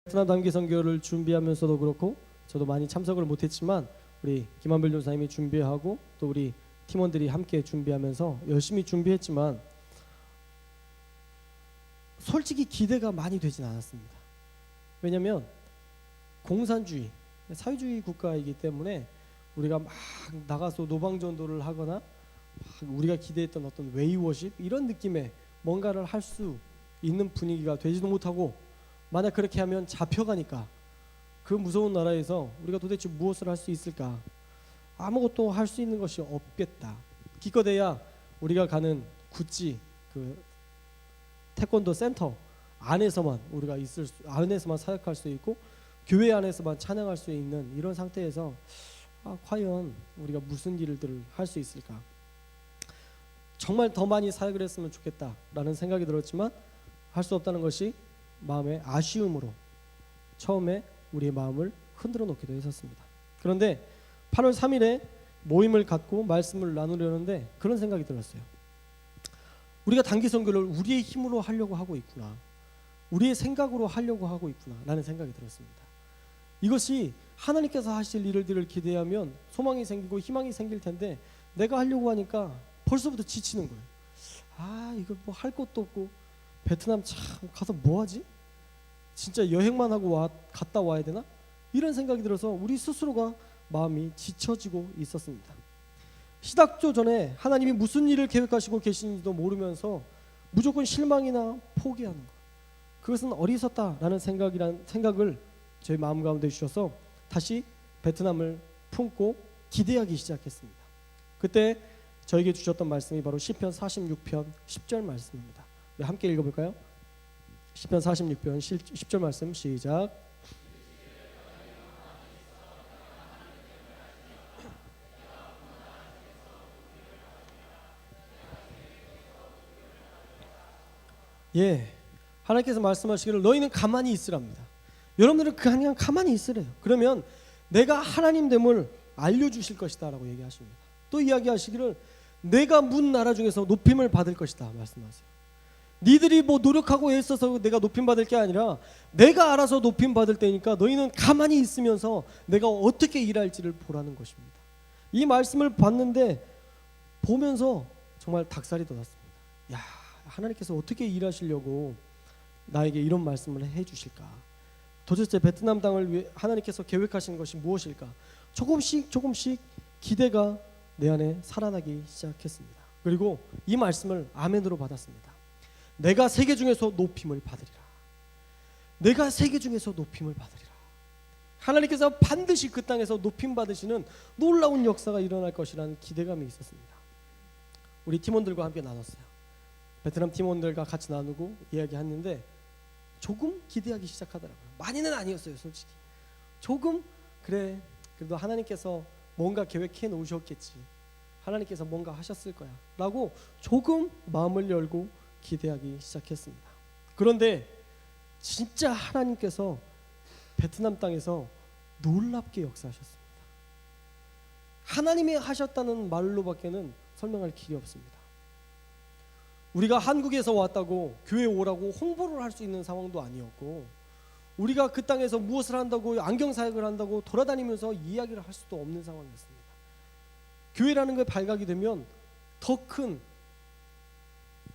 베트남 단기 선교를 준비하면서도 그렇고 저도 많이 참석을 못했지만 우리 김한별 전사님이 준비하고 또 우리 팀원들이 함께 준비하면서 열심히 준비했지만 솔직히 기대가 많이 되진 않았습니다. 왜냐하면 공산주의, 사회주의 국가이기 때문에 우리가 막 나가서 노방전도를 하거나 막 우리가 기대했던 어떤 웨이워십 이런 느낌의 뭔가를 할 수 있는 분위기가 되지도 못하고, 만약 그렇게 하면 잡혀가니까 그 무서운 나라에서 우리가 도대체 무엇을 할 수 있을까? 아무것도 할 수 있는 것이 없겠다. 기껏해야 우리가 가는 구찌 그 태권도 센터 안에서만 우리가 안에서만 사역할 수 있고 교회 안에서만 찬양할 수 있는 이런 상태에서 과연 우리가 무슨 일들을 할 수 있을까? 정말 더 많이 사역을 했으면 좋겠다라는 생각이 들었지만 할 수 없다는 것이 마음의 아쉬움으로 처음에 우리의 마음을 흔들어 놓기도 했었습니다. 그런데 8월 3일에 모임을 갖고 말씀을 나누려는데 그런 생각이 들었어요. 우리가 단기 선교를 우리의 힘으로 하려고 하고 있구나, 우리의 생각으로 하려고 하고 있구나 라는 생각이 들었습니다. 이것이 하나님께서 하실 일들을 기대하면 소망이 생기고 희망이 생길 텐데 내가 하려고 하니까 벌써부터 지치는 거예요. 이거 뭐 할 것도 없고 베트남 참 가서 뭐하지? 진짜 여행만 하고 갔다 와야 되나? 이런 생각이 들어서 우리 스스로가 마음이 지쳐지고 있었습니다. 시작조 전에 하나님이 무슨 일을 계획하시고 계신지도 모르면서 무조건 실망이나 포기하는 것, 그것은 어리석다라는 생각을 저희 마음 가운데 주셔서 다시 베트남을 품고 기대하기 시작했습니다. 그때 저에게 주셨던 말씀이 바로 시편 46편 10절 말씀입니다. 함께 읽어볼까요? 시편 46편 10절 말씀 시작. 하나님께서 말씀하시기를 너희는 가만히 있으랍니다. 여러분들은 그냥 가만히 있으래요. 그러면 내가 하나님됨을 알려주실 것이다 라고 얘기하십니다. 또 이야기하시기를 내가 문 나라 중에서 높임을 받을 것이다 말씀하세요. 니들이 뭐 노력하고 애써서 내가 높임 받을 게 아니라 내가 알아서 높임 받을 때니까 너희는 가만히 있으면서 내가 어떻게 일할지를 보라는 것입니다. 이 말씀을 보면서 정말 닭살이 돋았습니다. 하나님께서 어떻게 일하시려고 나에게 이런 말씀을 해주실까? 도대체 베트남 땅을 위해 하나님께서 계획하신 것이 무엇일까? 조금씩 기대가 내 안에 살아나기 시작했습니다. 그리고 이 말씀을 아멘으로 받았습니다. 내가 세계 중에서 높임을 받으리라. 내가 세계 중에서 높임을 받으리라. 하나님께서 반드시 그 땅에서 높임 받으시는 놀라운 역사가 일어날 것이라는 기대감이 있었습니다. 우리 팀원들과 함께 나눴어요. 베트남 팀원들과 같이 나누고 이야기했는데 조금 기대하기 시작하더라고요. 많이는 아니었어요, 솔직히. 조금 그래도 하나님께서 뭔가 계획해 놓으셨겠지, 하나님께서 뭔가 하셨을 거야 라고 조금 마음을 열고 기대하기 시작했습니다. 그런데 진짜 하나님께서 베트남 땅에서 놀랍게 역사하셨습니다. 하나님이 하셨다는 말로밖에는 설명할 길이 없습니다. 우리가 한국에서 왔다고 교회 오라고 홍보를 할 수 있는 상황도 아니었고, 우리가 그 땅에서 무엇을 한다고 안경사역을 한다고 돌아다니면서 이야기를 할 수도 없는 상황이었습니다. 교회라는 게 발각이 되면 더 큰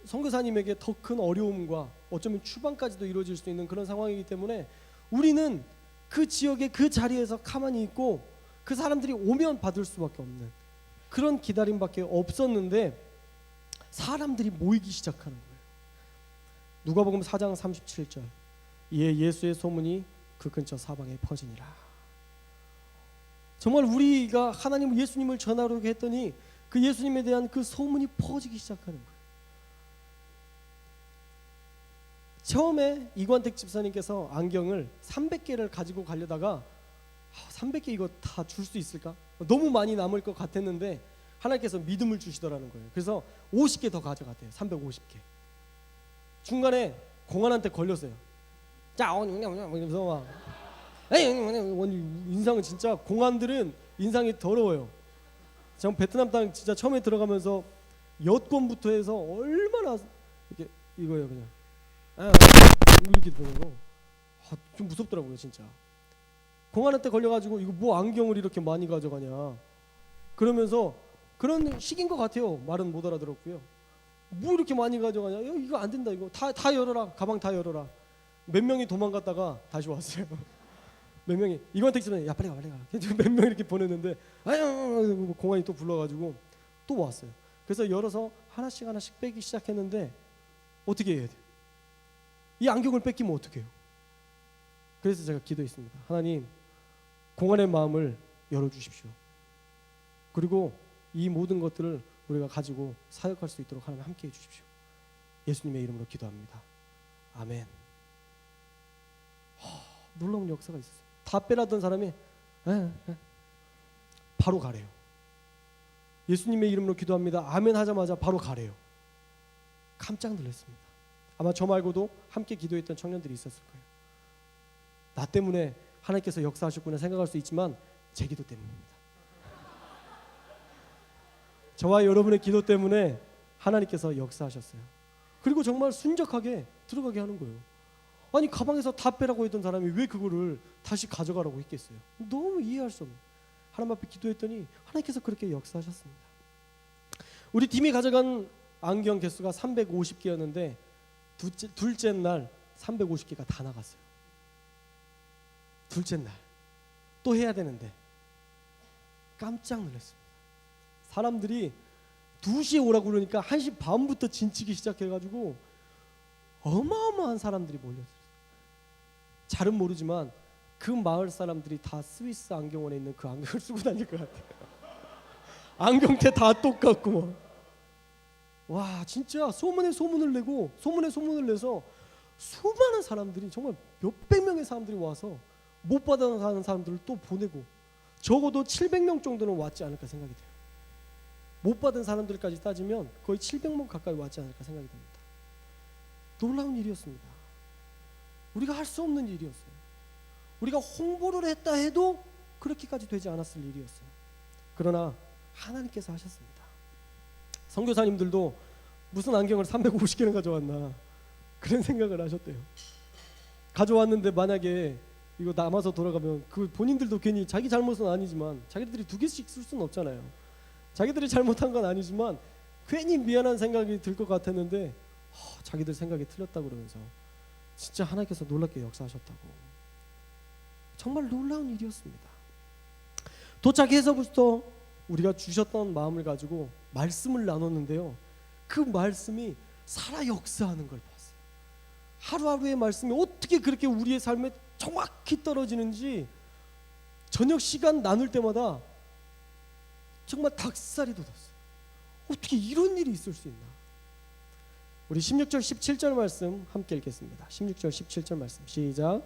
선교사님에게 더 큰 어려움과 어쩌면 추방까지도 이루어질 수 있는 그런 상황이기 때문에 우리는 그 지역의 그 자리에서 가만히 있고 그 사람들이 오면 받을 수밖에 없는 그런 기다림밖에 없었는데 사람들이 모이기 시작하는 거예요. 누가복음 4장 37절 이에 예수의 소문이 그 근처 사방에 퍼지니라. 정말 우리가 하나님 예수님을 전하려고 했더니 그 예수님에 대한 그 소문이 퍼지기 시작하는 거예요. 처음에 이관택 집사님께서 안경을 300개를 가지고 가려다가 300개 이거 다 줄 수 있을까? 너무 많이 남을 것 같았는데 하나님께서 믿음을 주시더라는 거예요. 그래서 50개 더 가져갔대요. 350개. 중간에 공안한테 걸렸어요. 자, 이러면서 막 인상은 진짜 공안들은 인상이 더러워요. 전 베트남 땅 진짜 처음에 들어가면서 여권부터 해서 얼마나 이렇게 이거예요 그냥. 이렇게 되는 거. 좀 무섭더라고요 진짜. 공안한테 걸려가지고 이거 뭐 안경을 이렇게 많이 가져가냐 그러면서 그런 식인 것 같아요. 말은 못 알아들었고요. 뭐 이렇게 많이 가져가냐, 이거 안 된다, 이거 다 열어라, 가방 다 열어라. 몇 명이 도망갔다가 다시 왔어요. 몇 명이 이건택 있으면 야 빨리 가 빨리 가. 몇 명 이렇게 보냈는데 아유 공안이 또 불러가지고 또 왔어요. 그래서 열어서 하나씩 하나씩 빼기 시작했는데 어떻게 해야 돼? 이 안경을 뺏기면 어떻게 해요? 그래서 제가 기도했습니다. 하나님, 공안의 마음을 열어주십시오. 그리고 이 모든 것들을 우리가 가지고 사역할 수 있도록 하나님 함께 해주십시오. 예수님의 이름으로 기도합니다. 아멘. 놀라운 역사가 있었어요. 다 빼라던 사람이 바로 가래요. 예수님의 이름으로 기도합니다. 아멘 하자마자 바로 가래요. 깜짝 놀랐습니다. 아마 저 말고도 함께 기도했던 청년들이 있었을 거예요. 나 때문에 하나님께서 역사하셨구나 생각할 수 있지만 제 기도 때문입니다. 저와 여러분의 기도 때문에 하나님께서 역사하셨어요. 그리고 정말 순적하게 들어가게 하는 거예요. 아니 가방에서 다 빼라고 했던 사람이 왜 그거를 다시 가져가라고 했겠어요? 너무 이해할 수 없는. 하나님 앞에 기도했더니 하나님께서 그렇게 역사하셨습니다. 우리 팀이 가져간 안경 개수가 350개였는데 둘째 날 350개가 다 나갔어요. 둘째 날 또 해야 되는데 깜짝 놀랐습니다. 사람들이 2시에 오라고 그러니까 1시 반부터 진치기 시작해가지고 어마어마한 사람들이 몰렸어요. 잘은 모르지만 그 마을 사람들이 다 스위스 안경원에 있는 그 안경을 쓰고 다닐 것 같아요. 안경테 다 똑같고 와 진짜 소문을 내서 수많은 사람들이 정말 몇백 명의 사람들이 와서 못 받아가는 사람들을 또 보내고 적어도 700명 정도는 왔지 않을까 생각이 돼요. 못 받은 사람들까지 따지면 거의 700명 가까이 왔지 않을까 생각이 됩니다. 놀라운 일이었습니다. 우리가 할 수 없는 일이었어요. 우리가 홍보를 했다 해도 그렇게까지 되지 않았을 일이었어요. 그러나 하나님께서 하셨습니다. 선교사님들도 무슨 안경을 350개나 가져왔나 그런 생각을 하셨대요. 가져왔는데 만약에 이거 남아서 돌아가면 그 본인들도 괜히 자기 잘못은 아니지만 자기들이 2개씩 쓸 수는 없잖아요. 자기들이 잘못한 건 아니지만 괜히 미안한 생각이 들 것 같았는데 자기들 생각이 틀렸다고 그러면서 진짜 하나님께서 놀랍게 역사하셨다고. 정말 놀라운 일이었습니다. 도착해서부터 우리가 주셨던 마음을 가지고 말씀을 나눴는데요. 그 말씀이 살아 역사하는 걸 봤어요. 하루하루의 말씀이 어떻게 그렇게 우리의 삶에 정확히 떨어지는지 저녁 시간 나눌 때마다 정말 닭살이 돋았어요. 어떻게 이런 일이 있을 수 있나. 우리 16절 17절 말씀 함께 읽겠습니다. 16절 17절 말씀 시작.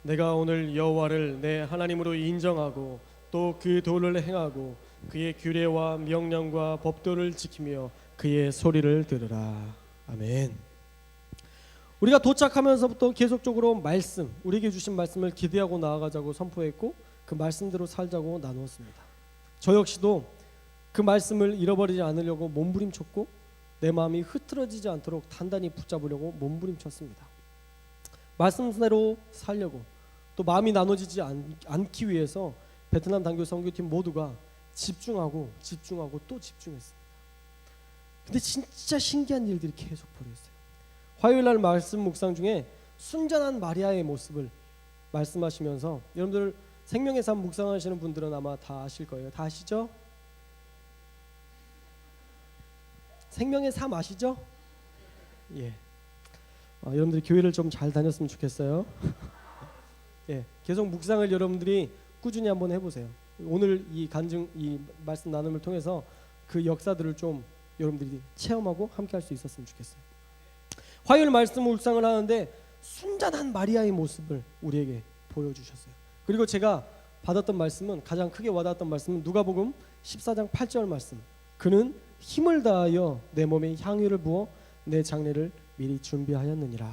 내가 오늘 여호와를 내 하나님으로 인정하고 또 그 도를 행하고 그의 규례와 명령과 법도를 지키며 그의 소리를 들으라. 아멘. 우리가 도착하면서부터 계속적으로 말씀, 우리에게 주신 말씀을 기대하고 나아가자고 선포했고 그 말씀대로 살자고 나누었습니다. 저 역시도 그 말씀을 잃어버리지 않으려고 몸부림쳤고 내 마음이 흐트러지지 않도록 단단히 붙잡으려고 몸부림쳤습니다. 말씀대로 살려고 또 마음이 나눠지지 않기 위해서 베트남 단교 선교팀 모두가 집중하고 또 집중했습니다. 근데 진짜 신기한 일들이 계속 벌어졌어요. 화요일 날 말씀 묵상 중에 순전한 마리아의 모습을 말씀하시면서 여러분들 생명의 삶 묵상하시는 분들은 아마 다 아실 거예요. 다 아시죠? 생명의 삶 아시죠? 예. 여러분들이 교회를 좀 잘 다녔으면 좋겠어요. 예, 계속 묵상을 여러분들이 꾸준히 한번 해보세요. 오늘 이 말씀 나눔을 통해서 그 역사들을 좀 여러분들이 체험하고 함께할 수 있었으면 좋겠어요. 화요일 말씀 묵상을 하는데 순전한 마리아의 모습을 우리에게 보여주셨어요. 그리고 제가 받았던 말씀은 가장 크게 와닿았던 말씀은 누가복음 14장 8절 말씀. 그는 힘을 다하여 내 몸에 향유를 부어 내 장례를 미리 준비하였느니라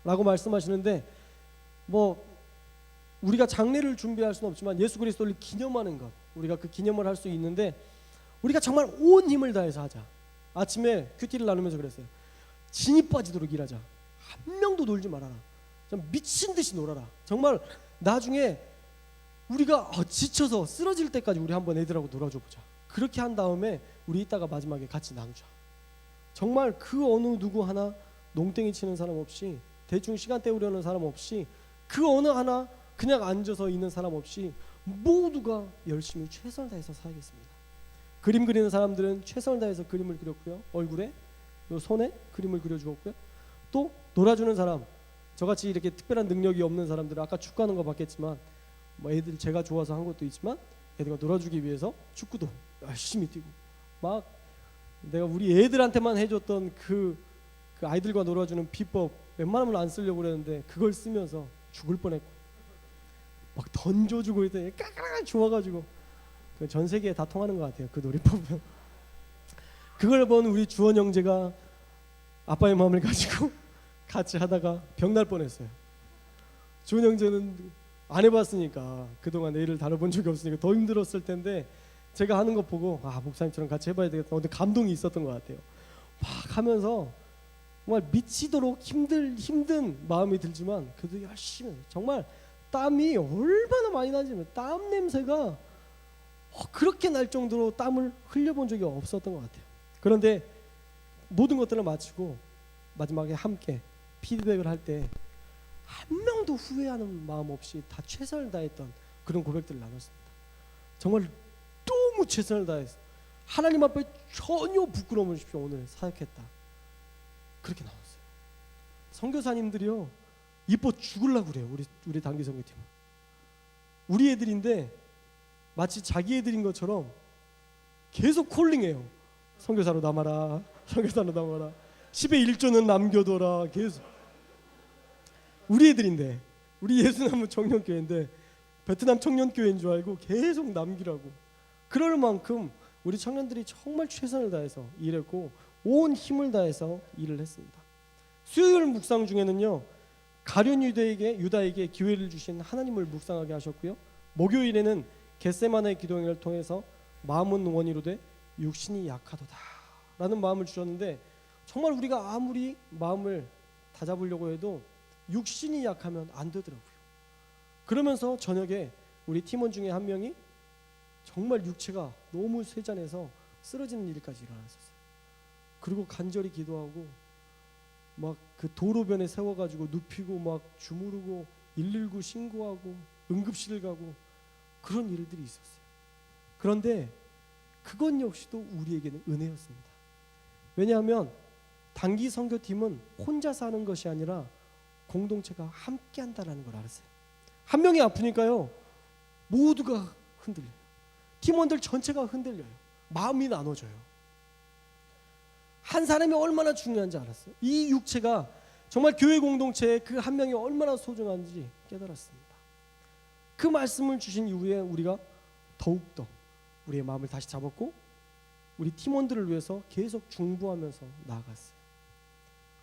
라고 말씀하시는데 뭐 우리가 장례를 준비할 수는 없지만 예수 그리스도를 기념하는 것, 우리가 그 기념을 할 수 있는데 우리가 정말 온 힘을 다해서 하자. 아침에 큐티를 나누면서 그랬어요. 진이 빠지도록 일하자. 한 명도 놀지 말아라. 미친 듯이 놀아라. 정말 나중에 우리가 지쳐서 쓰러질 때까지 우리 한번 애들하고 놀아줘 보자. 그렇게 한 다음에 우리 이따가 마지막에 같이 나누자. 정말 그 어느 누구 하나 농땡이 치는 사람 없이, 대충 시간 때우려는 사람 없이, 그 어느 하나 그냥 앉아서 있는 사람 없이 모두가 열심히 최선을 다해서 살겠습니다. 그림 그리는 사람들은 최선을 다해서 그림을 그렸고요. 얼굴에, 또 손에 그림을 그려주었고요. 또 놀아주는 사람, 저같이 이렇게 특별한 능력이 없는 사람들은 아까 축구하는 거 봤겠지만 뭐 애들 제가 좋아서 한 것도 있지만 애들과 놀아주기 위해서 축구도 열심히 뛰고, 막 내가 우리 애들한테만 해줬던 그 아이들과 놀아주는 비법 웬만하면 안 쓰려고 그랬는데 그걸 쓰면서 죽을 뻔했고, 막 던져주고 있더니 까까까 좋아가지고 전 세계에 다 통하는 것 같아요. 그 놀이법은. 그걸 본 우리 주원 형제가 아빠의 마음을 가지고 같이 하다가 병날 뻔했어요. 주원 형제는 안 해봤으니까, 그동안 애를 다뤄본 적이 없으니까 더 힘들었을 텐데 제가 하는 거 보고 목사님처럼 같이 해봐야 되겠다. 근데 감동이 있었던 것 같아요. 막 하면서 정말 미치도록 힘든 마음이 들지만 그래도 열심히, 정말 땀이 얼마나 많이 나지만 땀 냄새가 그렇게 날 정도로 땀을 흘려본 적이 없었던 것 같아요. 그런데 모든 것들을 마치고 마지막에 함께 피드백을 할 때 한 명도 후회하는 마음 없이 다 최선을 다했던 그런 고백들을 나눴습니다. 정말 너무 최선을 다해서 하나님 앞에 전혀 부끄러움 없이 오늘 사역했다. 그렇게 나눴어요. 선교사님들이요 이뻐 죽으려고 그래요. 우리 단기 선교팀은 우리 애들인데 마치 자기 애들인 것처럼 계속 콜링해요. 선교사로 남아라, 선교사로 남아라, 10의 1조는 남겨둬라. 계속 우리 애들인데, 우리 예수나무 청년교회인데 베트남 청년교회인 줄 알고 계속 남기라고. 그럴 만큼 우리 청년들이 정말 최선을 다해서 일했고 온 힘을 다해서 일을 했습니다. 수요일 묵상 중에는요 가룟 유다에게 기회를 주신 하나님을 묵상하게 하셨고요, 목요일에는 겟세마네 기도회를 통해서 마음은 원이로되 육신이 약하도다 라는 마음을 주셨는데, 정말 우리가 아무리 마음을 다잡으려고 해도 육신이 약하면 안 되더라고요. 그러면서 저녁에 우리 팀원 중에 한 명이 정말 육체가 너무 쇠잔해서 쓰러지는 일까지 일어났었어요. 그리고 간절히 기도하고 막 그 도로변에 세워가지고 눕히고 막 주무르고 119 신고하고 응급실 가고 그런 일들이 있었어요. 그런데 그건 역시도 우리에게는 은혜였습니다. 왜냐하면 단기 선교팀은 혼자 사는 것이 아니라 공동체가 함께 한다는 걸 알았어요. 한 명이 아프니까요 모두가 흔들려요. 팀원들 전체가 흔들려요. 마음이 나눠져요. 한 사람이 얼마나 중요한지 알았어요. 이 육체가 정말 교회 공동체의 그 한 명이 얼마나 소중한지 깨달았습니다. 그 말씀을 주신 이후에 우리가 더욱더 우리의 마음을 다시 잡았고 우리 팀원들을 위해서 계속 중보하면서 나아갔어요.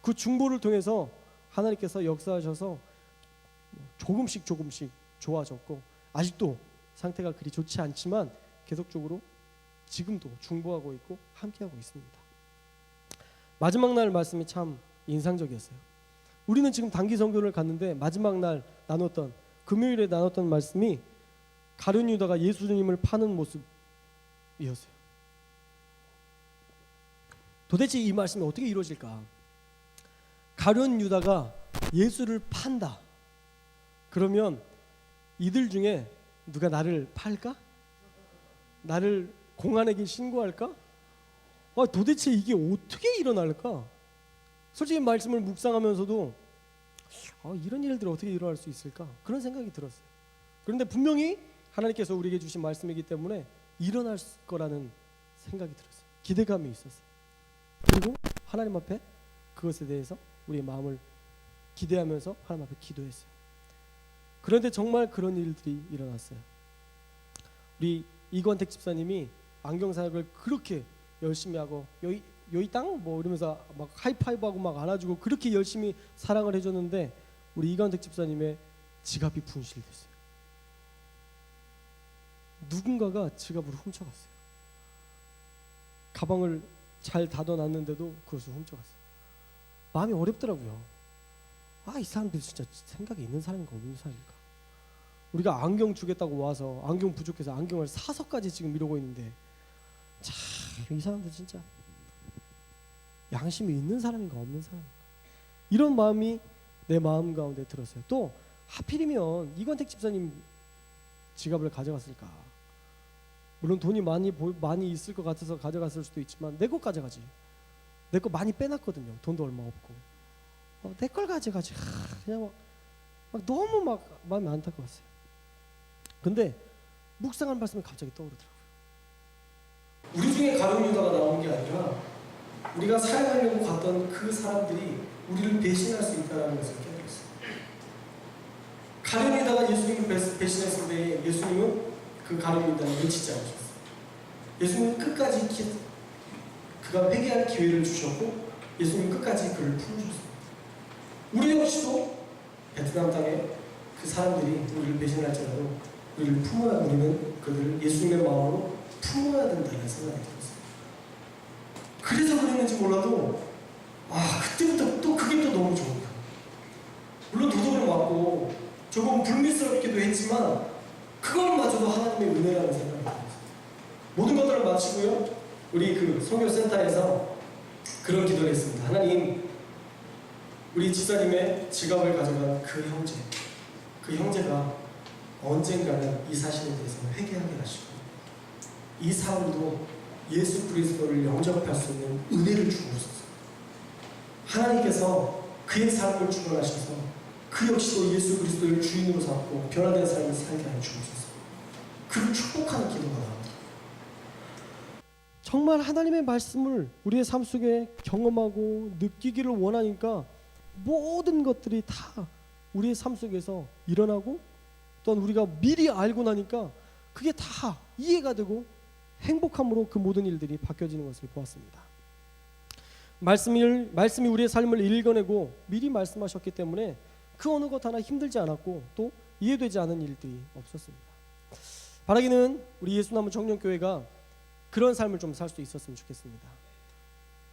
그 중보를 통해서 하나님께서 역사하셔서 조금씩 좋아졌고, 아직도 상태가 그리 좋지 않지만 계속적으로 지금도 중보하고 있고 함께하고 있습니다. 마지막 날 말씀이 참 인상적이었어요. 우리는 지금 단기 선교를 갔는데 마지막 날 나눴던, 금요일에 나눴던 말씀이 가룟 유다가 예수님을 파는 모습이었어요. 도대체 이 말씀이 어떻게 이루어질까? 가룟 유다가 예수를 판다. 그러면 이들 중에 누가 나를 팔까? 나를 공안에게 신고할까? 도대체 이게 어떻게 일어날까? 솔직히 말씀을 묵상하면서도 이런 일들이 어떻게 일어날 수 있을까? 그런 생각이 들었어요. 그런데 분명히 하나님께서 우리에게 주신 말씀이기 때문에 일어날 거라는 생각이 들었어요. 기대감이 있었어요. 그리고 하나님 앞에 그것에 대해서 우리의 마음을 기대하면서 하나님 앞에 기도했어요. 그런데 정말 그런 일들이 일어났어요. 우리 이권택 집사님이 안경사역을 그렇게 열심히 하고 여기 땅 뭐 이러면서 막 하이파이브하고 막 안아주고 그렇게 열심히 사랑을 해줬는데 우리 이권택 집사님의 지갑이 분실됐어요. 누군가가 지갑을 훔쳐갔어요. 가방을 잘 닫아놨는데도 그것을 훔쳐갔어요. 마음이 어렵더라고요. 이 사람들 진짜 생각이 있는 사람인가 없는 사람인가. 우리가 안경 주겠다고 와서 안경 부족해서 안경을 사서까지 지금 이러고 있는데 참 이 사람들 진짜 양심이 있는 사람인가 없는 사람인가. 이런 마음이 내 마음 가운데 들었어요. 또 하필이면 이건택 집사님 지갑을 가져갔을까. 물론 돈이 많이 있을 것 같아서 가져갔을 수도 있지만 내 것 가져가지. 내 거 많이 빼놨거든요. 돈도 얼마 없고. 내 걸 가져가지. 그냥 막 너무 막 마음이 안타까웠어요. 근데 묵상한 말씀이 갑자기 떠오르더라고요. 우리 중에 가룟 유다가 나온 게 아니라 우리가 사역하려고 갔던 그 사람들이 우리를 배신할 수 있다는 것을 깨달았어요. 가룟 유다가 예수님을 배신했을 때 예수님은 그 가룟 유다를 놓치지 않으셨어요. 예수님은 끝까지 그가 회개할 기회를 주셨고 예수님은 끝까지 그를 품으셨어요. 우리 역시도 베트남 땅에 그 사람들이 우리를 배신할지라도 우리를 품어야 우리는 그들을 예수님의 마음으로 품어야 된다는 생각이 들었어요. 그래서 그랬는지 몰라도 그때부터 또 그게 또 너무 좋은 거예요. 물론 도둑을 맞고 조금 불미스럽기도 했지만 그것마저도 하나님의 은혜라는 생각이 들었어요. 모든 것들을 마치고요. 우리 그 선교센터에서 그런 기도를 했습니다. 하나님, 우리 집사님의 지갑을 가져간 그 형제가 언젠가는 이 사실에 대해서 회개하게 하시고 이 사람도 예수 그리스도를 영접할 수 있는 은혜를 주옵소서. 하나님께서 그의 삶을 주관하셔서 그 역시도 예수 그리스도를 주인으로 삼고 변화된 삶을 살게 하여 주옵소서. 그를 축복하는 기도가 나옵니다. 정말 하나님의 말씀을 우리의 삶 속에 경험하고 느끼기를 원하니까 모든 것들이 다 우리의 삶 속에서 일어나고 또한 우리가 미리 알고 나니까 그게 다 이해가 되고 행복함으로 그 모든 일들이 바뀌어지는 것을 보았습니다. 말씀이 우리의 삶을 읽어내고 미리 말씀하셨기 때문에 그 어느 것 하나 힘들지 않았고 또 이해되지 않은 일들이 없었습니다. 바라기는 우리 예수남은 청년교회가 그런 삶을 좀 살 수 있었으면 좋겠습니다.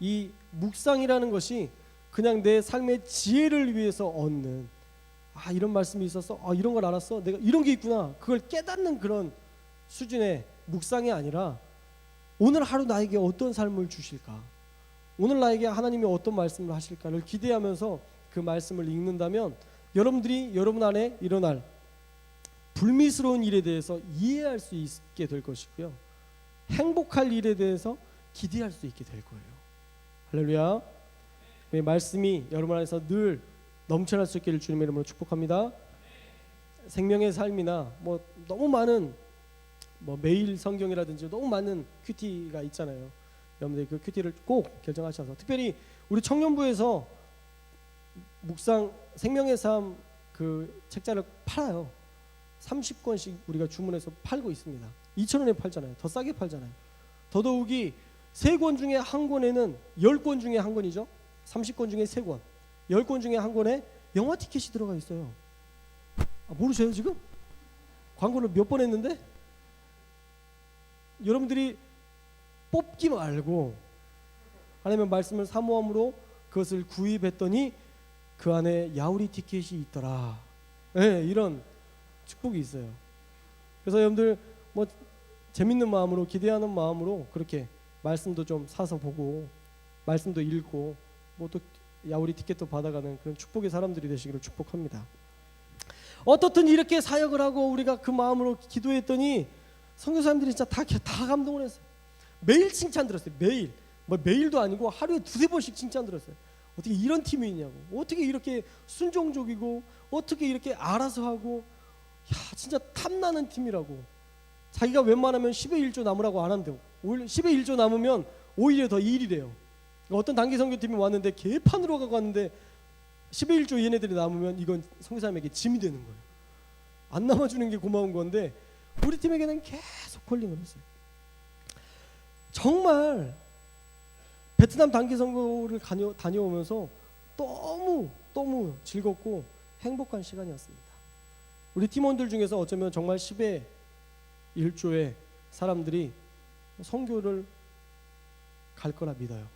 이 묵상이라는 것이 그냥 내 삶의 지혜를 위해서 얻는 이런 말씀이 있었어, 이런 걸 알았어, 내가 이런 게 있구나, 그걸 깨닫는 그런 수준의 묵상이 아니라 오늘 하루 나에게 어떤 삶을 주실까, 오늘 나에게 하나님이 어떤 말씀을 하실까를 기대하면서 그 말씀을 읽는다면 여러분들이 여러분 안에 일어날 불미스러운 일에 대해서 이해할 수 있게 될 것이고요, 행복할 일에 대해서 기대할 수 있게 될 거예요. 할렐루야. 말씀이 여러분 안에서 늘 넘쳐날 수 있기를 주님의 이름으로 축복합니다. 생명의 삶이나 너무 많은 매일 성경이라든지 너무 많은 큐티가 있잖아요. 여러분들이 그 큐티를 꼭 결정하셔서, 특별히 우리 청년부에서 묵상 생명의 삶 그 책자를 팔아요. 30권씩 우리가 주문해서 팔고 있습니다. 2,000원에 팔잖아요. 더 싸게 팔잖아요. 더더욱이 3권 중에 한 권에는 10권 중에 한 권이죠. 30권 중에 3권, 10권 중에 한 권에 영화 티켓이 들어가 있어요. 모르셔요 지금? 광고를 몇 번 했는데? 여러분들이 뽑기 말고 하나님의 말씀을 사모함으로 그것을 구입했더니 그 안에 야우리 티켓이 있더라. 이런 축복이 있어요. 그래서 여러분들 재밌는 마음으로, 기대하는 마음으로 그렇게 말씀도 좀 사서 보고 말씀도 읽고 또 야우리 티켓도 받아가는 그런 축복의 사람들이 되시기를 축복합니다. 어떻든 이렇게 사역을 하고 우리가 그 마음으로 기도했더니 선교사님들이 진짜 다 감동을 했어요. 매일 칭찬 들었어요. 매일도 아니고 하루에 2-3번씩 칭찬 들었어요. 어떻게 이런 팀이 있냐고, 어떻게 이렇게 순종적이고, 어떻게 이렇게 알아서 하고, 진짜 탐나는 팀이라고. 자기가 웬만하면 10의 1조 남으라고 안 한대요. 오히려 10의 1조 남으면 오히려 더 일이래요. 어떤 단기 선교팀이 왔는데 개판으로 가고 왔는데 10의 1조 얘네들이 남으면 이건 선교사님에게 짐이 되는 거예요. 안 남아주는 게 고마운 건데 우리 팀에게는 계속 콜링을 했어요. 정말 베트남 단기 선교를 다녀오면서 너무 즐겁고 행복한 시간이었습니다. 우리 팀원들 중에서 어쩌면 정말 10의 1조의 사람들이 선교를 갈 거라 믿어요.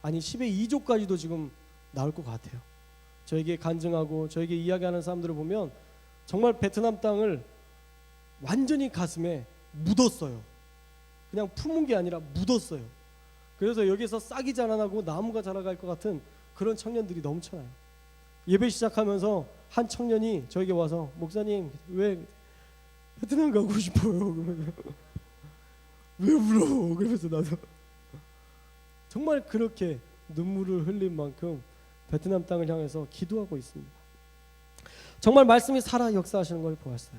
아니 10의 2조까지도 지금 나올 것 같아요. 저에게 간증하고 저에게 이야기하는 사람들을 보면 정말 베트남 땅을 완전히 가슴에 묻었어요. 그냥 품은 게 아니라 묻었어요. 그래서 여기서 싹이 자라나고 나무가 자라갈 것 같은 그런 청년들이 넘쳐나요. 예배 시작하면서 한 청년이 저에게 와서 목사님 왜 베트남 가고 싶어요? 왜 울어? 그러면서 나도 정말 그렇게 눈물을 흘린 만큼 베트남 땅을 향해서 기도하고 있습니다. 정말 말씀이 살아 역사하시는 걸 보았어요.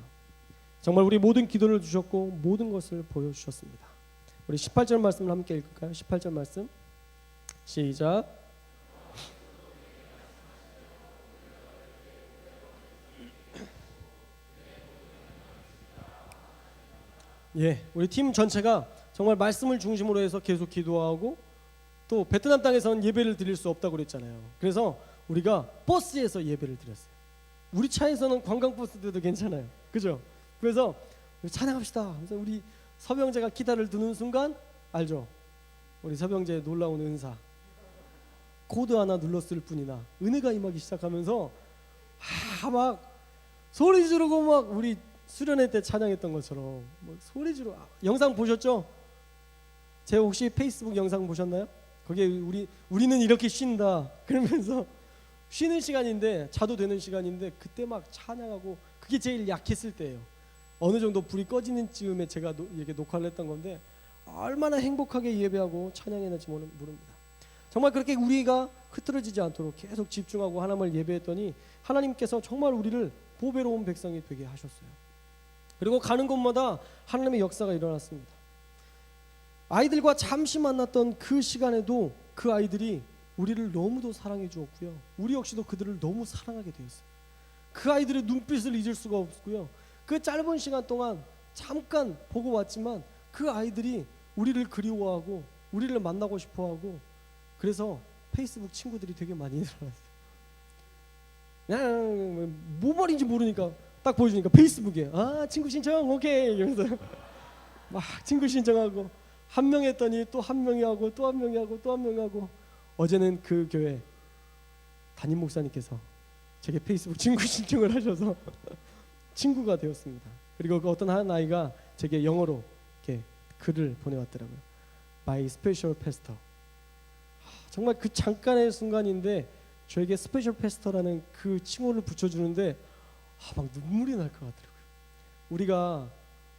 정말 우리 모든 기도를 주셨고 모든 것을 보여주셨습니다. 우리 18절 말씀을 함께 읽을까요? 18절 말씀 시작. 예, 우리 팀 전체가 정말 말씀을 중심으로 해서 계속 기도하고 또 베트남 땅에서는 예배를 드릴 수 없다고 그랬잖아요. 그래서 우리가 버스에서 예배를 드렸어요. 우리 차에서는 관광버스들도 괜찮아요. 그죠? 그래서 찬양합시다. 그래서 우리 서병재가 기타를 드는 순간 알죠? 우리 서병재의 놀라운 은사. 코드 하나 눌렀을 뿐이나 은혜가 임하기 시작하면서 막 소리 지르고 막 우리 수련회 때 찬양했던 것처럼 뭐 소리 지르고 영상 보셨죠? 제 혹시 페이스북 영상 보셨나요? 거기에 우리는 이렇게 쉰다 그러면서 쉬는 시간인데 자도 되는 시간인데 그때 막 찬양하고 그게 제일 약했을 때예요. 어느 정도 불이 꺼지는 즈음에 제가 이렇게 녹화를 했던 건데 얼마나 행복하게 예배하고 찬양했는지 모릅니다. 정말 그렇게 우리가 흐트러지지 않도록 계속 집중하고 하나님을 예배했더니 하나님께서 정말 우리를 보배로운 백성이 되게 하셨어요. 그리고 가는 곳마다 하나님의 역사가 일어났습니다. 아이들과 잠시 만났던 그 시간에도 그 아이들이 우리를 너무도 사랑해 주었고요. 우리 역시도 그들을 너무 사랑하게 되었어요. 그 아이들의 눈빛을 잊을 수가 없고요. 그 짧은 시간 동안 잠깐 보고 왔지만 그 아이들이 우리를 그리워하고 우리를 만나고 싶어하고 그래서 페이스북 친구들이 되게 많이 늘어났어요. 그냥 뭐 말인지 모르니까 딱 보여주니까 페이스북에 친구 신청 오케이 이러면서 막 친구 신청하고 한 명 했더니 또 한 명이 하고 또 한 명이 하고 또 한 명이 하고 어제는 그 교회 담임 목사님께서 제게 페이스북 친구 신청을 하셔서 친구가 되었습니다. 그리고 그 어떤 한 아이가 제게 영어로 이렇게 글을 보내왔더라고요. My special pastor. 정말 그 잠깐의 순간인데 저에게 스페셜 패스터라는 그 칭호를 붙여주는데 막 눈물이 날 것 같더라고요. 우리가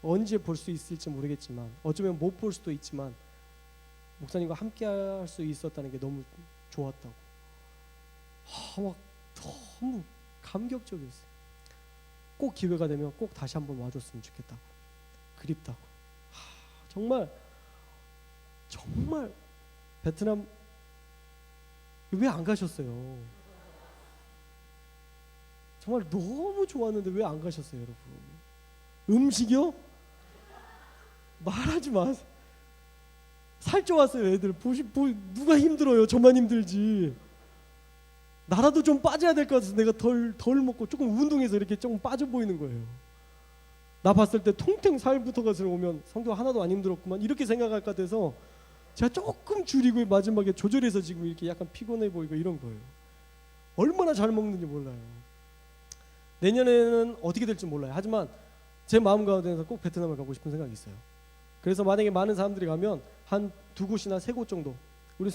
언제 볼 수 있을지 모르겠지만 어쩌면 못 볼 수도 있지만 목사님과 함께 할 수 있었다는 게 너무 좋았다고 막 너무 감격적이었어요. 꼭 기회가 되면 꼭 다시 한번 와줬으면 좋겠다고 그립다고 정말 베트남 왜 안 가셨어요? 정말 너무 좋았는데 왜 안 가셨어요, 여러분? 음식이요? 말하지 마세요. 살쪄왔어요, 애들. 누가 힘들어요? 저만 힘들지. 나라도 좀 빠져야 될 것 같아서 내가 덜 먹고 조금 운동해서 이렇게 조금 빠져 보이는 거예요. 나 봤을 때 통통 살 붙어가서 오면 성도 하나도 안 힘들었구만 이렇게 생각할 것 같아서 제가 조금 줄이고 마지막에 조절해서 지금 이렇게 약간 피곤해 보이고 이런 거예요. 얼마나 잘 먹는지 몰라요. 내년에는 어떻게 될지 몰라요. 하지만 제 마음 가운데서 꼭 베트남을 가고 싶은 생각이 있어요. 그래서 만약에 많은 사람들이 가면 한 2곳이나 3곳 정도 우리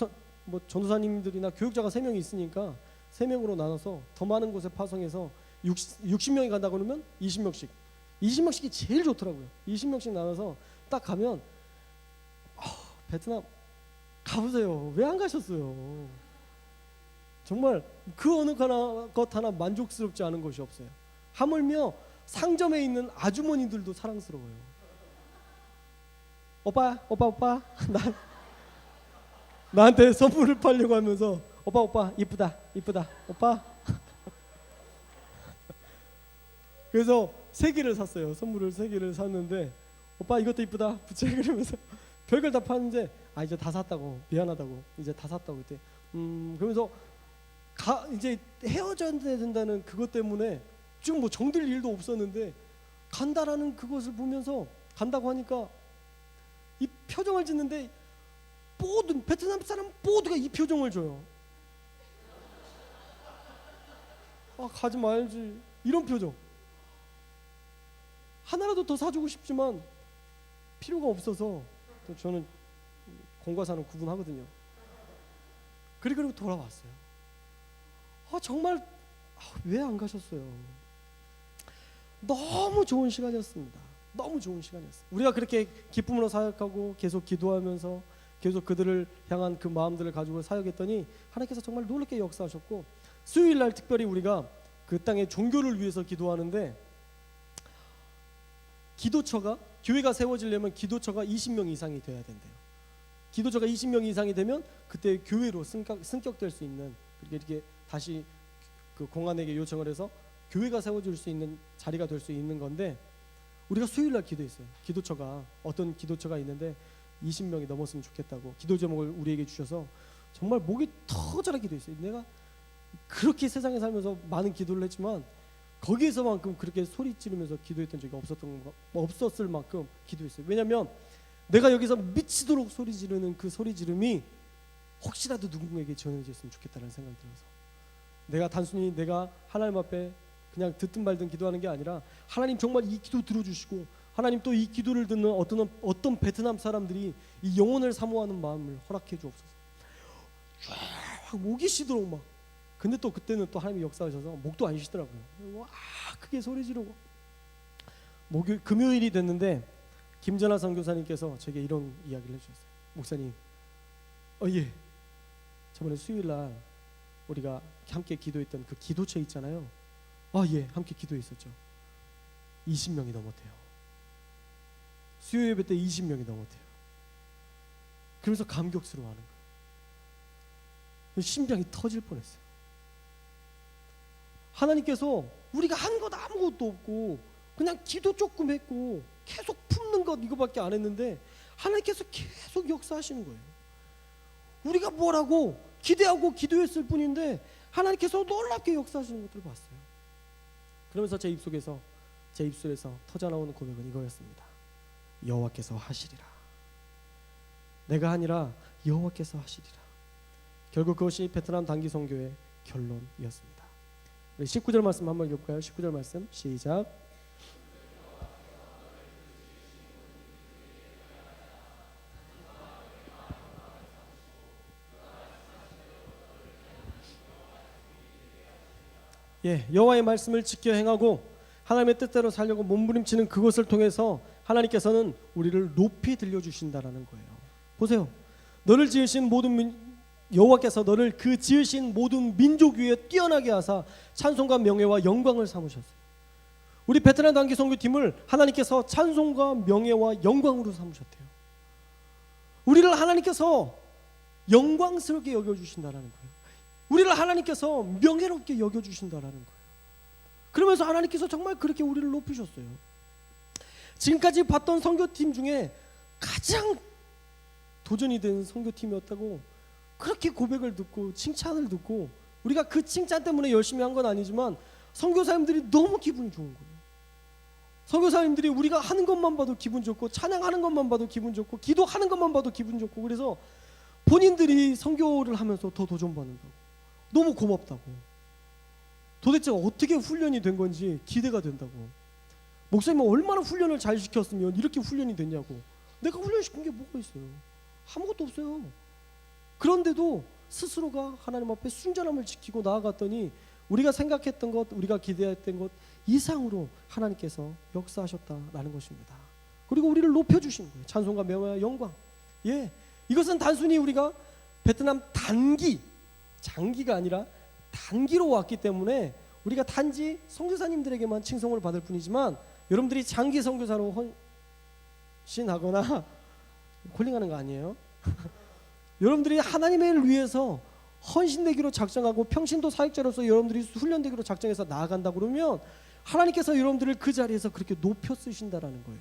전도사님들이나 교육자가 3명이 있으니까 3명으로 나눠서 더 많은 곳에 파송해서 60명이 간다고 그러면 20명씩이 제일 좋더라고요. 20명씩 나눠서 딱 가면 베트남 가보세요. 왜 안 가셨어요? 정말 그 어느 것 하나 만족스럽지 않은 것이 없어요. 하물며 상점에 있는 아주머니들도 사랑스러워요. 오빠 나한테 선물을 팔려고 하면서 오빠 이쁘다 오빠 그래서 3개를 샀어요. 선물을 3개를 샀는데 오빠 이것도 이쁘다 부채 그러면서 별걸 다 파는데 이제 다 샀다고 미안하다고 이제 다 샀다고 그때 그러면서 이제 헤어져야 된다는 그것 때문에 지금 정들 일도 없었는데 간다라는 그것을 보면서 간다고 하니까 이 표정을 짓는데 모든 베트남 사람 모두가 이 표정을 줘요. 아, 가지 말지, 이런 표정. 하나라도 더 사주고 싶지만 필요가 없어서 또 저는 공과 사는 구분하거든요. 그리고 돌아왔어요. 정말 왜 안 가셨어요? 너무 좋은 시간이었습니다. 너무 좋은 시간이었어요. 우리가 그렇게 기쁨으로 사역하고 계속 기도하면서 계속 그들을 향한 그 마음들을 가지고 사역했더니 하나님께서 정말 놀랍게 역사하셨고, 수요일 날 특별히 우리가 그 땅의 종교를 위해서 기도하는데, 기도처가, 교회가 세워지려면 기도처가 20명 이상이 돼야 된대요. 기도처가 20명 이상이 되면 그때 교회로 승격될 수 있는, 이렇게 다시 그 공안에게 요청을 해서 교회가 세워질 수 있는 자리가 될 수 있는 건데, 우리가 수요일 날 기도했어요. 기도처가, 어떤 기도처가 있는데 20명이 넘었으면 좋겠다고 기도 제목을 우리에게 주셔서 정말 목이 터져라 기도했어요. 내가 그렇게 세상에 살면서 많은 기도를 했지만 거기에서만큼 그렇게 소리 지르면서 기도했던 적이 없었을 만큼 기도했어요. 왜냐하면 내가 여기서 미치도록 소리 지르는 그 소리 지름이 혹시라도 누군가에게 전해졌으면 좋겠다는 생각이 들어서, 내가 단순히 내가 하나님 앞에 그냥 듣든 말든 기도하는 게 아니라, 하나님 정말 이 기도 들어주시고, 하나님 또 이 기도를 듣는 어떤 베트남 사람들이 이 영혼을 사모하는 마음을 허락해 주옵소서. 쫙 목이 쉬도록 막. 근데 또 그때는 또 하나님이 역사하셔서 목도 안 쉬더라고요. 와, 크게 소리 지르고. 금요일이 됐는데 김전하 선교사님께서 제게 이런 이야기를 해주셨어요. 목사님, 예, 저번에 수요일 날 우리가 함께 기도했던 그 기도처 있잖아요. 예, 함께 기도했었죠. 20명이 넘었대요. 수요 예배 때 20명이 넘었대요. 그러면서 감격스러워하는 거예요. 심장이 터질 뻔했어요. 하나님께서 우리가 한 것 아무것도 없고 그냥 기도 조금 했고 계속 품는 것 이거밖에 안 했는데 하나님께서 계속 역사하시는 거예요. 우리가 뭐라고 기대하고 기도했을 뿐인데 하나님께서 놀랍게 역사하시는 것들을 봤어요. 그러면서 제 입술에서 터져나오는 고백은 이거였습니다. 여호와께서 하시리라. 내가 아니라 여호와께서 하시리라. 결국 그것이 베트남 단기 선교의 결론이었습니다. 우리 19절 말씀 한번 읽어볼까요? 19절 말씀 시작. 여호와의 말씀을 지켜 행하고 하나님의 뜻대로 살려고 몸부림치는 그것을 통해서 하나님께서는 우리를 높이 들려주신다라는 거예요. 보세요. 너를 지으신 여호와께서 너를 그 지으신 모든 민족 위에 뛰어나게 하사 찬송과 명예와 영광을 삼으셨어요. 우리 베트남 단기 선교팀을 하나님께서 찬송과 명예와 영광으로 삼으셨대요. 우리를 하나님께서 영광스럽게 여겨주신다라는 거예요. 우리를 하나님께서 명예롭게 여겨주신다라는 거예요. 그러면서 하나님께서 정말 그렇게 우리를 높이셨어요. 지금까지 봤던 선교팀 중에 가장 도전이 된 선교팀이었다고 그렇게 고백을 듣고 칭찬을 듣고, 우리가 그 칭찬 때문에 열심히 한 건 아니지만 선교사님들이 너무 기분이 좋은 거예요. 선교사님들이 우리가 하는 것만 봐도 기분 좋고, 찬양하는 것만 봐도 기분 좋고, 기도하는 것만 봐도 기분 좋고, 그래서 본인들이 선교를 하면서 더 도전받는다고, 너무 고맙다고, 도대체 어떻게 훈련이 된 건지 기대가 된다고, 목사님은 얼마나 훈련을 잘 시켰으면 이렇게 훈련이 됐냐고. 내가 훈련시킨 게 뭐가 있어요? 아무것도 없어요. 그런데도 스스로가 하나님 앞에 순전함을 지키고 나아갔더니 우리가 생각했던 것, 우리가 기대했던 것 이상으로 하나님께서 역사하셨다라는 것입니다. 그리고 우리를 높여주신 거예요. 찬송과 명예와 영광. 이것은 단순히 우리가 베트남 장기가 아니라 단기로 왔기 때문에 우리가 단지 선교사님들에게만 칭송을 받을 뿐이지만, 여러분들이 장기 선교사로 헌신하거나 콜링하는 거 아니에요? 여러분들이 하나님을 위해서 헌신되기로 작정하고 평신도 사역자로서 여러분들이 훈련되기로 작정해서 나아간다 그러면 하나님께서 여러분들을 그 자리에서 그렇게 높여 쓰신다라는 거예요.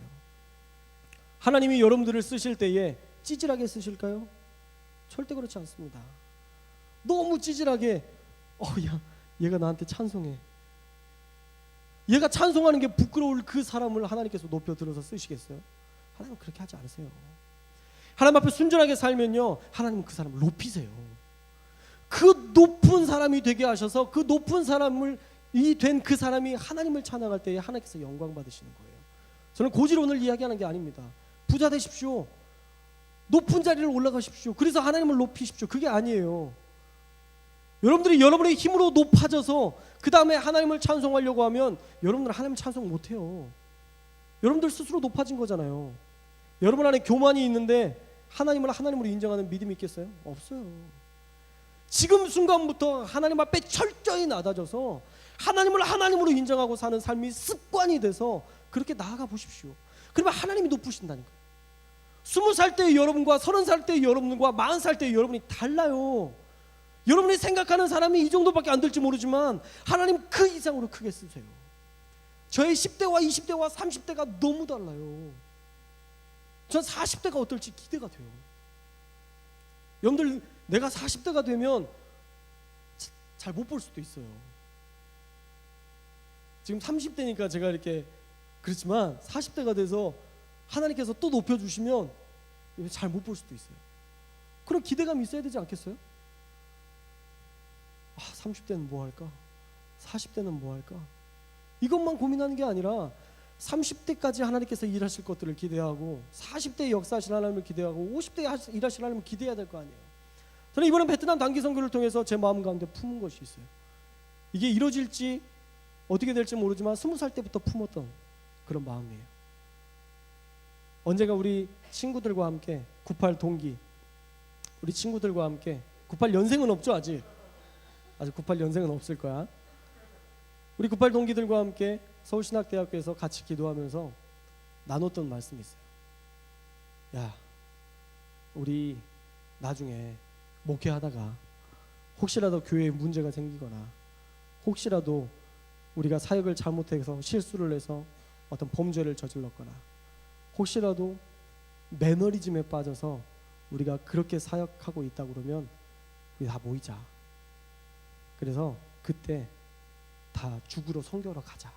하나님이 여러분들을 쓰실 때에 찌질하게 쓰실까요? 절대 그렇지 않습니다. 너무 찌질하게 얘가 나한테 찬송해, 얘가 찬송하는 게 부끄러울 그 사람을 하나님께서 높여 들어서 쓰시겠어요? 하나님 그렇게 하지 않으세요. 하나님 앞에 순전하게 살면요, 하나님은 그 사람을 높이세요. 그 높은 사람이 되게 하셔서 그 높은 사람을 된 그 사람이 하나님을 찬양할 때에 하나님께서 영광 받으시는 거예요. 저는 고지로 오늘 이야기하는 게 아닙니다. 부자 되십시오. 높은 자리를 올라가십시오. 그래서 하나님을 높이십시오. 그게 아니에요. 여러분들이 여러분의 힘으로 높아져서 그 다음에 하나님을 찬송하려고 하면 여러분들은 하나님 찬송 못해요. 여러분들 스스로 높아진 거잖아요. 여러분 안에 교만이 있는데 하나님을 하나님으로 인정하는 믿음이 있겠어요? 없어요. 지금 순간부터 하나님 앞에 철저히 낮아져서 하나님을 하나님으로 인정하고 사는 삶이 습관이 돼서 그렇게 나아가 보십시오. 그러면 하나님이 높으신다니까요. 20살 때의 여러분과 30살 때의 여러분과 40살 때의 여러분이 달라요. 여러분이 생각하는 사람이 이 정도밖에 안 될지 모르지만 하나님 그 이상으로 크게 쓰세요. 저의 10대와 20대와 30대가 너무 달라요. 전 40대가 어떨지 기대가 돼요. 여러분들 내가 40대가 되면 잘 못 볼 수도 있어요. 지금 30대니까 제가 이렇게 그렇지만 40대가 돼서 하나님께서 또 높여주시면 잘 못 볼 수도 있어요. 그런 기대감이 있어야 되지 않겠어요? 30대는 뭐 할까? 40대는 뭐 할까? 이것만 고민하는 게 아니라 30대까지 하나님께서 일하실 것들을 기대하고 40대에 역사하실 하나님을 기대하고 50대에 일하실 하나님을 기대해야 될 거 아니에요. 저는 이번에 베트남 단기 선교를 통해서 제 마음 가운데 품은 것이 있어요. 이게 이루어질지 어떻게 될지 모르지만 20살 때부터 품었던 그런 마음이에요. 언젠가 우리 친구들과 함께 98 동기, 우리 친구들과 함께 98 연생은 없죠. 아직 98 연생은 없을 거야. 우리 98 동기들과 함께 서울신학대학교에서 같이 기도하면서 나눴던 말씀이 있어요. 야, 우리 나중에 목회하다가 혹시라도 교회에 문제가 생기거나 혹시라도 우리가 사역을 잘못해서 실수를 해서 어떤 범죄를 저질렀거나 혹시라도 매너리즘에 빠져서 우리가 그렇게 사역하고 있다 그러면 우리 다 모이자. 그래서 그때 다 죽으러 선교하러 가자.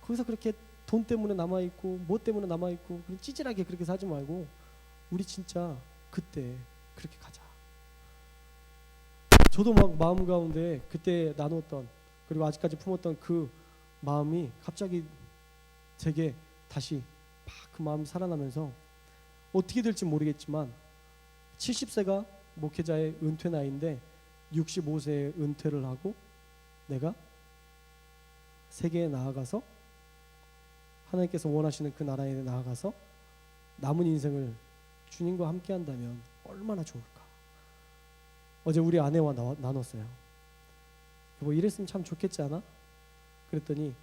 거기서 그렇게 돈 때문에 남아있고 뭐 때문에 남아있고 그냥 찌질하게 그렇게 사지 말고 우리 진짜 그때 그렇게 가자. 저도 막 마음 가운데 그때 나눴던 그리고 아직까지 품었던 그 마음이 갑자기 제게 다시 막 그 마음이 살아나면서 어떻게 될지 모르겠지만 70세가 목회자의 은퇴 나이인데 65세에 은퇴를 하고 내가 세계에 나아가서 하나님께서 원하시는 그 나라에 나아가서 남은 인생을 주님과 함께 한다면 얼마나 좋을까. 어제 우리 아내와 나눴어요. 뭐 이랬으면 참 좋겠지 않아? 그랬더니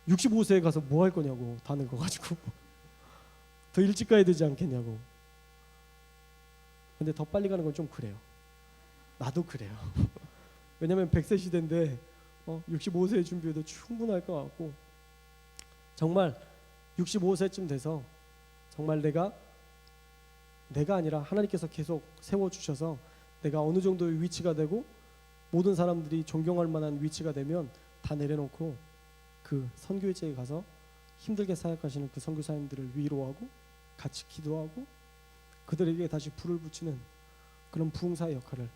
65세에 가서 뭐 할 거냐고 다 늙어가지고 더 일찍 가야 되지 않겠냐고. 근데 더 빨리 가는 건 좀 그래요. 나도 그래요. 왜냐면 100세 시대인데 65세에 준비해도 충분할 것 같고 정말 65세쯤 돼서 정말 내가 아니라 하나님께서 계속 세워주셔서 내가 어느 정도의 위치가 되고 모든 사람들이 존경할 만한 위치가 되면 다 내려놓고 그 선교회지에 가서 힘들게 사역하시는 그 선교사님들을 위로하고 같이 기도하고 그들에게 다시 불을 붙이는 그런 부흥사의 역할을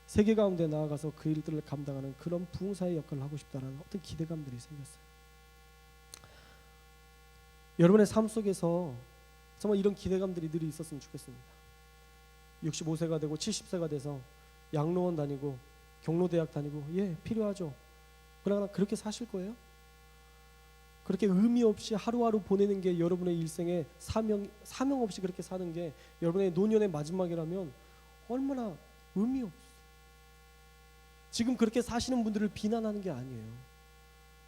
세계 가운데 나아가서 그 일들을 감당하는 그런 부흥사의 역할을 하고 싶다는 어떤 기대감들이 생겼어요. 여러분의 삶 속에서 정말 이런 기대감들이 늘 있었으면 좋겠습니다. 65세가 되고 70세가 돼서 양로원 다니고 경로대학 다니고 필요하죠. 그러나 그렇게 사실 거예요? 그렇게 의미 없이 하루하루 보내는 게 여러분의 일생에 사명 없이 그렇게 사는 게 여러분의 노년의 마지막이라면 얼마나 의미 없어요. 지금 그렇게 사시는 분들을 비난하는 게 아니에요.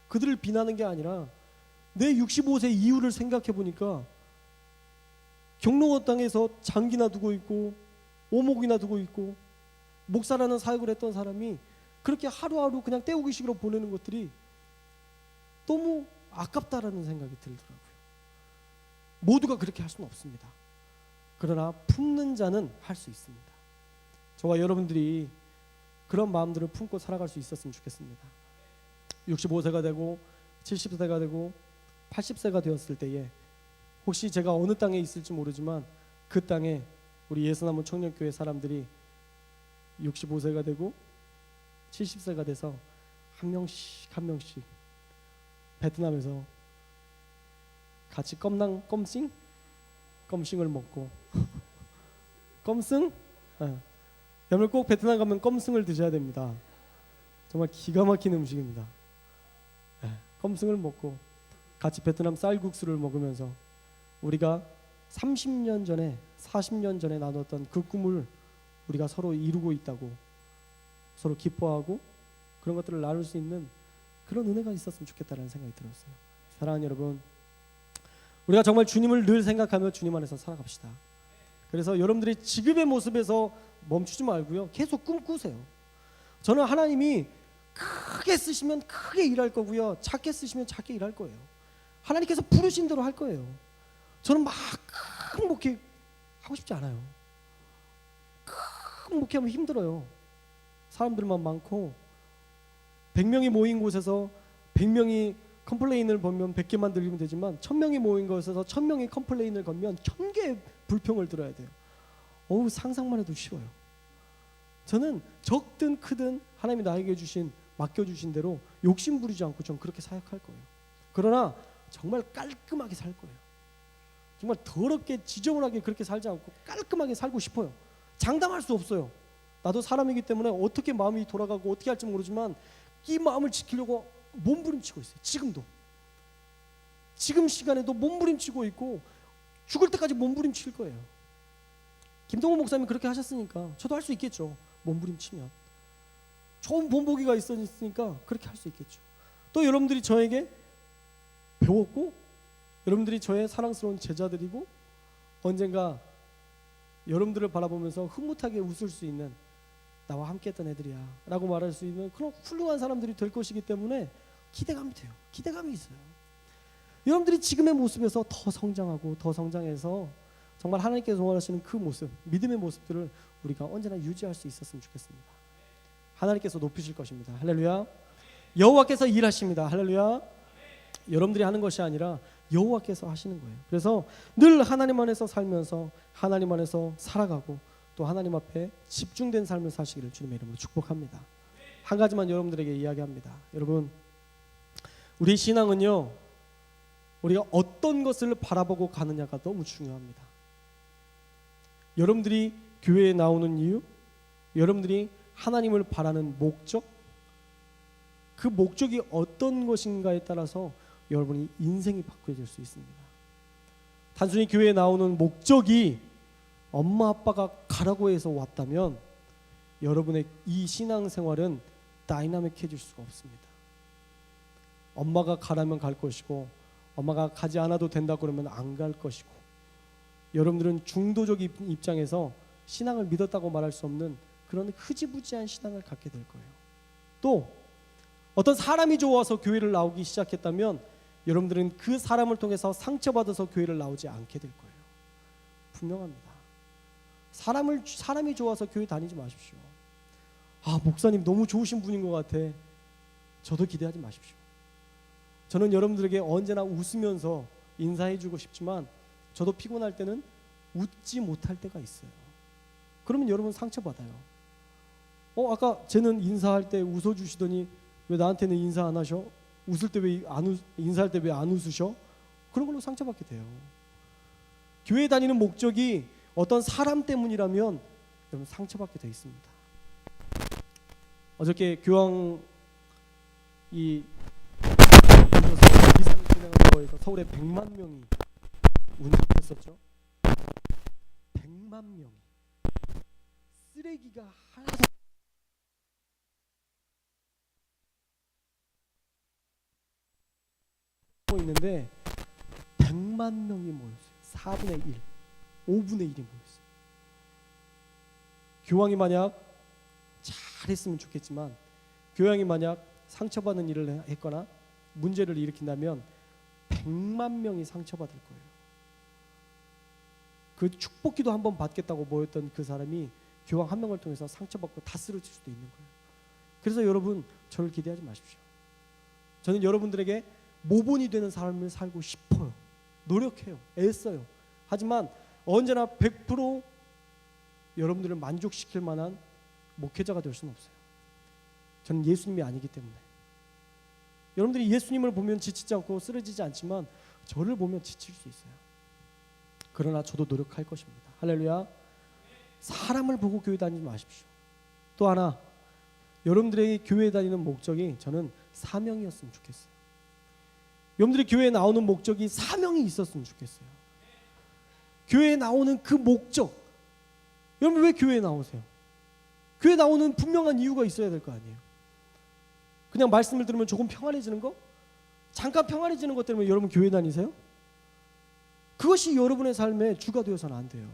그들을 비난하는 게 아니라 내 65세 이후를 생각해 보니까 경로원 땅에서 장기나 두고 있고 오목이나 두고 있고 목사라는 사역을 했던 사람이 그렇게 하루하루 그냥 때우기식으로 보내는 것들이 너무 아깝다라는 생각이 들더라고요. 모두가 그렇게 할 수는 없습니다. 그러나 품는 자는 할 수 있습니다. 저와 여러분들이 그런 마음들을 품고 살아갈 수 있었으면 좋겠습니다. 65세가 되고 70세가 되고 80세가 되었을 때에 혹시 제가 어느 땅에 있을지 모르지만 그 땅에 우리 예수나무 청년교회 사람들이 65세가 되고 70세가 돼서 한 명씩 한 명씩 베트남에서 같이 껌싱을 먹고 껌승? 여러분 꼭 베트남 가면 껌승을 드셔야 됩니다. 정말 기가 막힌 음식입니다. 껌승을 먹고 같이 베트남 쌀국수를 먹으면서 우리가 30년 전에 40년 전에 나눴던 그 꿈을 우리가 서로 이루고 있다고 서로 기뻐하고 그런 것들을 나눌 수 있는 그런 은혜가 있었으면 좋겠다는 생각이 들었어요. 사랑하는 여러분, 우리가 정말 주님을 늘 생각하며 주님 안에서 살아갑시다. 그래서 여러분들이 지금의 모습에서 멈추지 말고요, 계속 꿈꾸세요. 저는 하나님이 크게 쓰시면 크게 일할 거고요, 작게 쓰시면 작게 일할 거예요. 하나님께서 부르신 대로 할 거예요. 저는 막 큰 목회 하고 싶지 않아요. 큰 목회하면 힘들어요. 사람들만 많고 100명이 모인 곳에서 100명이 컴플레인을 걸면 100개만 들리면 되지만 1000명이 모인 곳에서 1000명이 컴플레인을 걸면 1000개의 불평을 들어야 돼요. 상상만 해도 쉬워요. 저는 적든 크든 하나님이 나에게 맡겨주신 대로 욕심 부리지 않고 전 그렇게 사역할 거예요. 그러나 정말 깔끔하게 살 거예요. 정말 더럽게 지저분하게 그렇게 살지 않고 깔끔하게 살고 싶어요. 장담할 수 없어요. 나도 사람이기 때문에 어떻게 마음이 돌아가고 어떻게 할지 모르지만 이 마음을 지키려고 몸부림치고 있어요. 지금 시간에도 몸부림치고 있고 죽을 때까지 몸부림칠 거예요. 김동호 목사님이 그렇게 하셨으니까 저도 할 수 있겠죠. 몸부림치면 좋은 본보기가 있으니까 그렇게 할 수 있겠죠. 또 여러분들이 저에게 배웠고 여러분들이 저의 사랑스러운 제자들이고 언젠가 여러분들을 바라보면서 흐뭇하게 웃을 수 있는 나와 함께했던 애들이야 라고 말할 수 있는 그런 훌륭한 사람들이 될 것이기 때문에 기대감이 돼요. 기대감이 있어요. 여러분들이 지금의 모습에서 더 성장하고 더 성장해서 정말 하나님께서 원하시는 그 모습, 믿음의 모습들을 우리가 언제나 유지할 수 있었으면 좋겠습니다. 하나님께서 높이실 것입니다. 할렐루야. 여호와께서 일하십니다. 할렐루야. 여러분들이 하는 것이 아니라 여호와께서 하시는 거예요. 그래서 늘 하나님 안에서 살면서 하나님 안에서 살아가고 또 하나님 앞에 집중된 삶을 사시기를 주님의 이름으로 축복합니다. 한 가지만 여러분들에게 이야기합니다. 여러분, 우리 신앙은요, 우리가 어떤 것을 바라보고 가느냐가 너무 중요합니다. 여러분들이 교회에 나오는 이유, 여러분들이 하나님을 바라는 목적, 그 목적이 어떤 것인가에 따라서 여러분이 인생이 바뀌어질 수 있습니다. 단순히 교회에 나오는 목적이 엄마 아빠가 가라고 해서 왔다면 여러분의 이 신앙생활은 다이나믹해질 수가 없습니다. 엄마가 가라면 갈 것이고 엄마가 가지 않아도 된다 그러면 안 갈 것이고 여러분들은 중도적 입장에서 신앙을 믿었다고 말할 수 없는 그런 흐지부지한 신앙을 갖게 될 거예요. 또 어떤 사람이 좋아서 교회를 나오기 시작했다면 여러분들은 그 사람을 통해서 상처받아서 교회를 나오지 않게 될 거예요. 분명합니다. 사람이 좋아서 교회 다니지 마십시오. 목사님 너무 좋으신 분인 것 같아. 저도 기대하지 마십시오. 저는 여러분들에게 언제나 웃으면서 인사해주고 싶지만 저도 피곤할 때는 웃지 못할 때가 있어요. 그러면 여러분 상처받아요. 아까 쟤는 인사할 때 웃어주시더니 왜 나한테는 인사 안 하셔? 웃을 때 왜 인사할 때 왜 안 웃으셔? 그런 걸로 상처받게 돼요. 교회 다니는 목적이 어떤 사람 때문이라면 여러분 상처받게 돼 있습니다. 어저께 교황이 비상 진행한 거에서 서울에 100만 명이 운집했었죠. 100만 명이 쓰레기가 하나도 있는데 100만 명이 모였어요. 4분의 1, 5분의 1이 모였어요. 교황이 만약 잘했으면 좋겠지만 교황이 만약 상처받는 일을 했거나 문제를 일으킨다면 100만 명이 상처받을 거예요. 그 축복기도 한번 받겠다고 모였던 그 사람이 교황 한 명을 통해서 상처받고 다 쓰러질 수도 있는 거예요. 그래서 여러분 저를 기대하지 마십시오. 저는 여러분들에게 모본이 되는 삶을 살고 싶어요. 노력해요. 애써요. 하지만 언제나 100% 여러분들을 만족시킬 만한 목회자가 될 수는 없어요. 저는 예수님이 아니기 때문에. 여러분들이 예수님을 보면 지치지 않고 쓰러지지 않지만 저를 보면 지칠 수 있어요. 그러나 저도 노력할 것입니다. 할렐루야. 사람을 보고 교회 다니지 마십시오. 또 하나, 여러분들에게 교회 다니는 목적이 저는 사명이었으면 좋겠어요. 여러분들이 교회에 나오는 목적이 사명이 있었으면 좋겠어요. 교회에 나오는 그 목적. 여러분 왜 교회에 나오세요? 교회 나오는 분명한 이유가 있어야 될 거 아니에요. 그냥 말씀을 들으면 조금 평안해지는 거? 잠깐 평안해지는 것 때문에 여러분 교회 다니세요? 그것이 여러분의 삶의 주가 되어서는 안 돼요.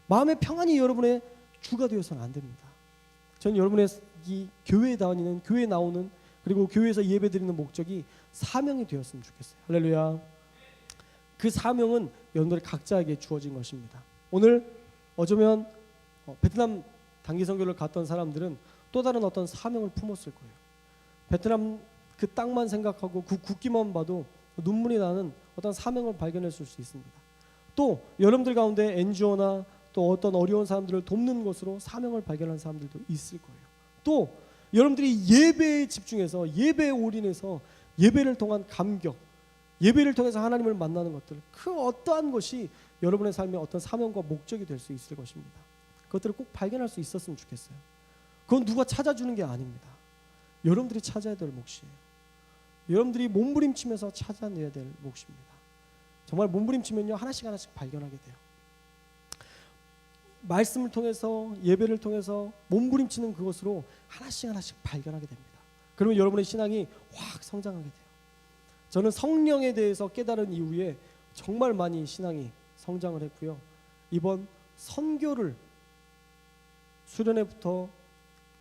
마음의 평안이 여러분의 주가 되어서는 안 됩니다. 저는 여러분의 이 교회에 다니는, 교회에 나오는, 그리고 교회에서 예배드리는 목적이 사명이 되었으면 좋겠어요. 할렐루야. 그 사명은 여러분들 각자에게 주어진 것입니다. 오늘 어쩌면 베트남 단기 선교를 갔던 사람들은 또 다른 어떤 사명을 품었을 거예요. 베트남 그 땅만 생각하고 그 국기만 봐도 눈물이 나는 어떤 사명을 발견했을 수 있습니다. 또 여러분들 가운데 NGO나 또 어떤 어려운 사람들을 돕는 것으로 사명을 발견한 사람들도 있을 거예요. 또 여러분들이 예배에 집중해서, 예배에 올인해서, 예배를 통한 감격, 예배를 통해서 하나님을 만나는 것들, 그 어떠한 것이 여러분의 삶의 어떤 사명과 목적이 될 수 있을 것입니다. 그것들을 꼭 발견할 수 있었으면 좋겠어요. 그건 누가 찾아주는 게 아닙니다. 여러분들이 찾아야 될 몫이에요. 여러분들이 몸부림치면서 찾아내야 될 몫입니다. 정말 몸부림치면요, 하나씩 하나씩 발견하게 돼요. 말씀을 통해서, 예배를 통해서 몸부림치는 그것으로 하나씩 하나씩 발견하게 됩니다. 그러면 여러분의 신앙이 확 성장하게 돼요. 저는 성령에 대해서 깨달은 이후에 정말 많이 신앙이 성장을 했고요. 이번 선교를 수련회부터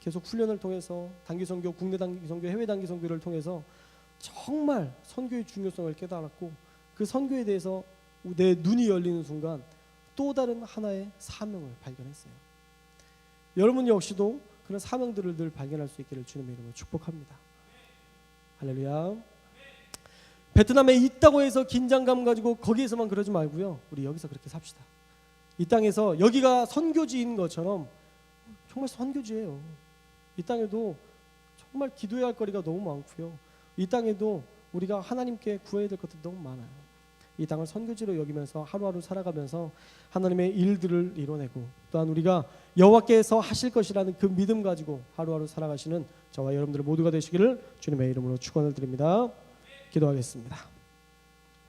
계속 훈련을 통해서 단기선교, 국내 단기선교, 해외 단기선교를 통해서 정말 선교의 중요성을 깨달았고, 그 선교에 대해서 내 눈이 열리는 순간 또 다른 하나의 사명을 발견했어요. 여러분 역시도 그런 사명들을 늘 발견할 수 있기를 주님의 이름으로 축복합니다. 할렐루야. 베트남에 있다고 해서 긴장감 가지고 거기에서만 그러지 말고요. 우리 여기서 그렇게 삽시다. 이 땅에서 여기가 선교지인 것처럼 정말 선교지예요. 이 땅에도 정말 기도해야 할 거리가 너무 많고요. 이 땅에도 우리가 하나님께 구해야 될 것들이 너무 많아요. 이 땅을 선교지로 여기면서 하루하루 살아가면서 하나님의 일들을 이뤄내고, 또한 우리가 여호와께서 하실 것이라는 그 믿음 가지고 하루하루 살아가시는 저와 여러분들 모두가 되시기를 주님의 이름으로 축원을 드립니다. 기도하겠습니다.